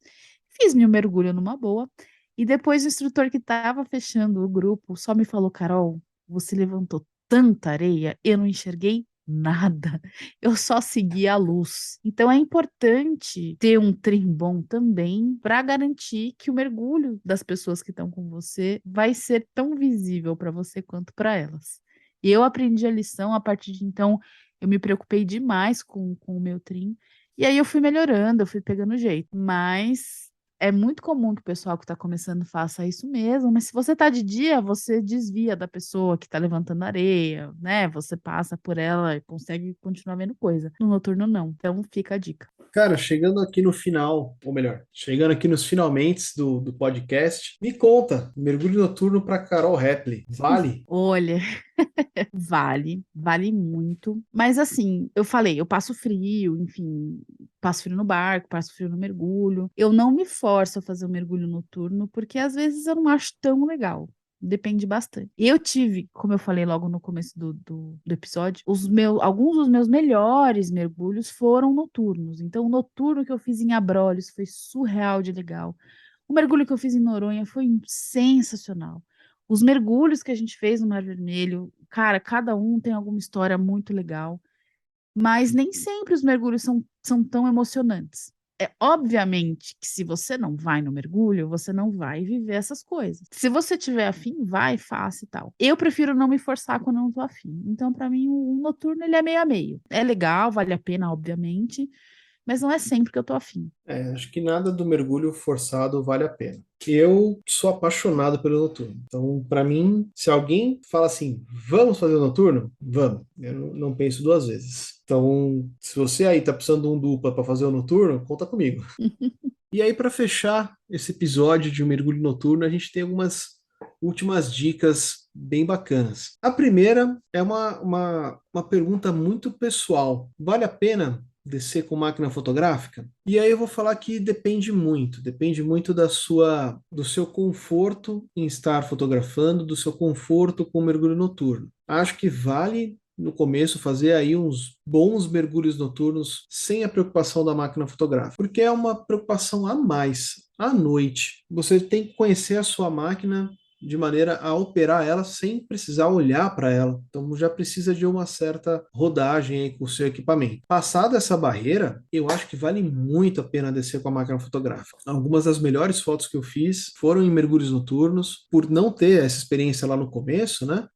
Fiz meu mergulho numa boa. E depois o instrutor que estava fechando o grupo só me falou: Carol, você levantou tanta areia, eu não enxerguei nada. Eu só segui a luz. Então é importante ter um trim bom também para garantir que o mergulho das pessoas que estão com você vai ser tão visível para você quanto para elas. E eu aprendi a lição, a partir de então eu me preocupei demais com o meu trim. E aí eu fui melhorando, eu fui pegando jeito. Mas é muito comum que o pessoal que está começando faça isso mesmo, mas se você está de dia, você desvia da pessoa que está levantando areia, né? Você passa por ela e consegue continuar vendo coisa. No noturno, não. Então, fica a dica. Cara, chegando aqui no final, ou melhor, chegando aqui nos finalmente do podcast, me conta, mergulho noturno para Carol Hepley, vale? Olha, vale muito. Mas assim, eu falei, eu passo frio, enfim, passo frio no barco, passo frio no mergulho. Eu não me forço a fazer o mergulho noturno, porque às vezes eu não acho tão legal. Depende bastante. Eu tive, como eu falei logo no começo do episódio, alguns dos meus melhores mergulhos foram noturnos. Então, o noturno que eu fiz em Abrolhos foi surreal de legal. O mergulho que eu fiz em Noronha foi sensacional. Os mergulhos que a gente fez no Mar Vermelho, cara, cada um tem alguma história muito legal, mas nem sempre os mergulhos são tão emocionantes. É obviamente que se você não vai no mergulho, você não vai viver essas coisas. Se você tiver afim, vai, faça e tal. Eu prefiro não me forçar quando eu não tô afim. Então, para mim, o noturno ele é meio a meio. É legal, vale a pena, obviamente, mas não é sempre que eu tô afim. Acho que nada do mergulho forçado vale a pena. Eu sou apaixonado pelo noturno. Então, para mim, se alguém fala assim, vamos fazer o noturno? Vamos. Eu não penso duas vezes. Então, se você aí tá precisando de um dupla para fazer o noturno, conta comigo. E aí, para fechar esse episódio de um mergulho noturno, a gente tem algumas últimas dicas bem bacanas. A primeira é uma pergunta muito pessoal. Vale a pena descer com máquina fotográfica? E aí eu vou falar que depende muito do seu conforto em estar fotografando, do seu conforto com o mergulho noturno. Acho que vale no começo fazer aí uns bons mergulhos noturnos sem a preocupação da máquina fotográfica, porque é uma preocupação à noite. Você tem que conhecer a sua máquina de maneira a operar ela sem precisar olhar para ela. Então já precisa de uma certa rodagem aí com o seu equipamento. Passada essa barreira, eu acho que vale muito a pena descer com a máquina fotográfica. Algumas das melhores fotos que eu fiz foram em mergulhos noturnos. Por não ter essa experiência lá no começo, né?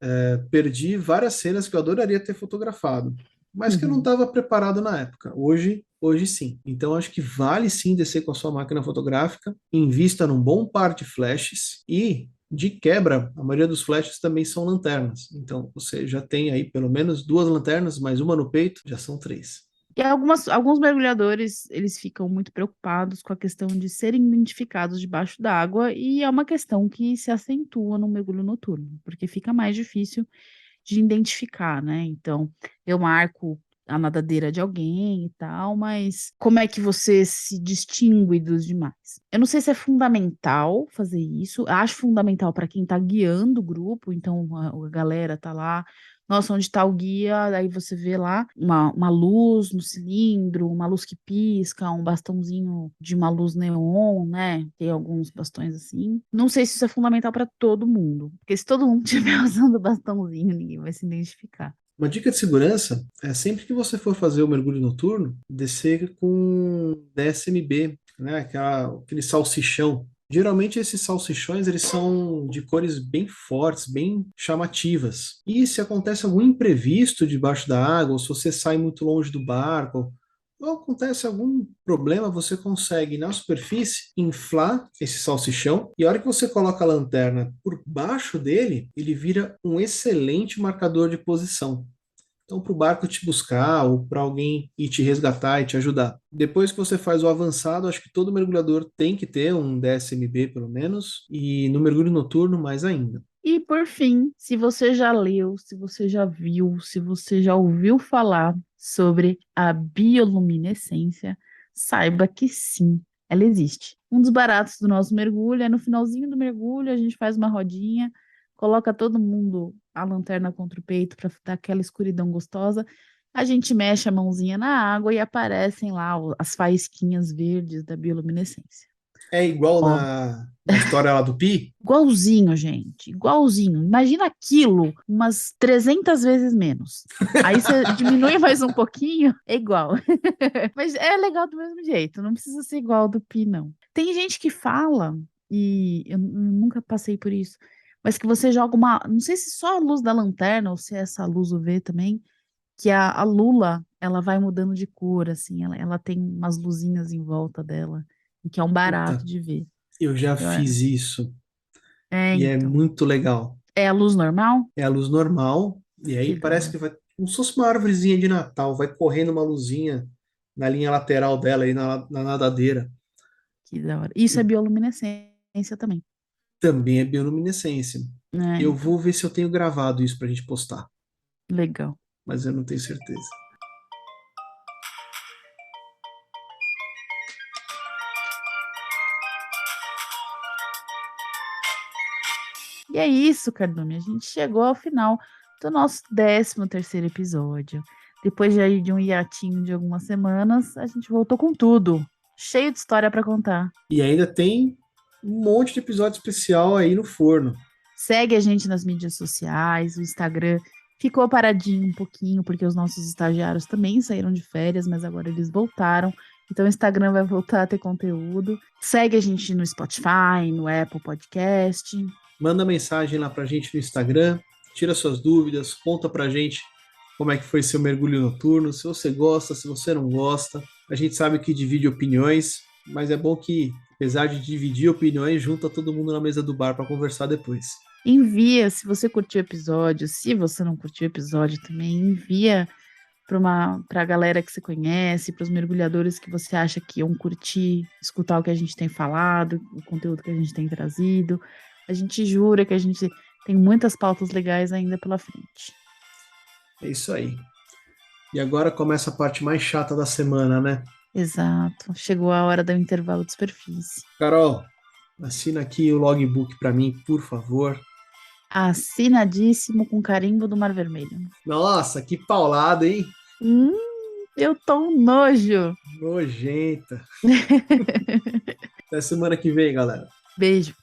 Perdi várias cenas que eu adoraria ter fotografado, mas que eu não Uhum. estava preparado na época. Hoje sim. Então acho que vale sim descer com a sua máquina fotográfica, invista num bom par de flashes e de quebra, a maioria dos flashes também são lanternas. Então você já tem aí pelo menos duas lanternas, mais uma no peito, já são três. E alguns mergulhadores, eles ficam muito preocupados com a questão de serem identificados debaixo d'água, e é uma questão que se acentua no mergulho noturno, porque fica mais difícil de identificar, né? Então, eu marco a nadadeira de alguém e tal, mas como é que você se distingue dos demais? Eu não sei se é fundamental fazer isso. Acho fundamental para quem está guiando o grupo, então a galera tá lá. Nossa, onde está o guia? Aí você vê lá uma luz no cilindro, uma luz que pisca, um bastãozinho de uma luz neon, né? Tem alguns bastões assim. Não sei se isso é fundamental para todo mundo, porque se todo mundo estiver usando bastãozinho, ninguém vai se identificar. Uma dica de segurança é sempre que você for fazer o mergulho noturno, descer com DSMB, né? Aquele salsichão. Geralmente esses salsichões eles são de cores bem fortes, bem chamativas. E se acontece algum imprevisto debaixo da água, ou se você sai muito longe do barco, ou acontece algum problema, você consegue na superfície inflar esse salsichão e a hora que você coloca a lanterna por baixo dele, ele vira um excelente marcador de posição. Então, para o barco te buscar ou para alguém ir te resgatar e te ajudar. Depois que você faz o avançado, acho que todo mergulhador tem que ter um DSMB pelo menos, e no mergulho noturno mais ainda. E por fim, se você já leu, se você já viu, se você já ouviu falar sobre a bioluminescência, saiba que sim, ela existe. Um dos baratos do nosso mergulho é no finalzinho do mergulho, a gente faz uma rodinha, coloca todo mundo a lanterna contra o peito para dar aquela escuridão gostosa. A gente mexe a mãozinha na água e aparecem lá as faísquinhas verdes da bioluminescência. É igual Ó, na história lá do Pi? igualzinho, gente, igualzinho. Imagina aquilo umas 300 vezes menos. Aí você diminui mais um pouquinho, é igual. Mas é legal do mesmo jeito, não precisa ser igual ao do Pi, não. Tem gente que fala, e eu nunca passei por isso, mas que você joga uma, não sei se só a luz da lanterna ou se é essa luz UV também, que a lula, ela vai mudando de cor, assim, ela tem umas luzinhas em volta dela, e que é um barato Puta, de ver. eu já Eu- fiz isso e é então. muito legal. É a luz normal? É a luz normal e Que aí da parece hora. que vai, como se fosse uma árvorezinha de Natal, vai correndo uma luzinha na linha lateral dela aí na nadadeira. Que da hora. Isso E é bioluminescência também. também é bioluminescência. É, Eu então. vou ver se eu tenho gravado isso pra gente postar, Legal. mas eu não tenho certeza. E é isso, Cardume. A gente chegou ao final do nosso 13º episódio. Depois de, aí de um hiatinho de algumas semanas, a gente voltou com tudo. Cheio de história para contar. E ainda tem um monte de episódio especial aí no forno. Segue a gente nas mídias sociais, o Instagram ficou paradinho um pouquinho, porque os nossos estagiários também saíram de férias, mas agora eles voltaram. Então o Instagram vai voltar a ter conteúdo. Segue a gente no Spotify, no Apple Podcast. Manda mensagem lá pra gente no Instagram, tira suas dúvidas, conta pra gente como é que foi seu mergulho noturno, se você gosta, se você não gosta. A gente sabe que divide opiniões, mas é bom que, apesar de dividir opiniões, junta todo mundo na mesa do bar para conversar depois. Envia se você curtiu o episódio, se você não curtiu o episódio também, envia para a galera que você conhece, para os mergulhadores que você acha que iam curtir, escutar o que a gente tem falado, o conteúdo que a gente tem trazido. A gente jura que a gente tem muitas pautas legais ainda pela frente. É isso aí. E agora começa a parte mais chata da semana, né? Exato. Chegou a hora do intervalo de superfície. Carol, assina aqui o logbook para mim, por favor. Assinadíssimo com carimbo do Mar Vermelho. Nossa, que paulada, hein? Hum, eu tô um nojo. Nojenta. Até semana que vem, galera. Beijo.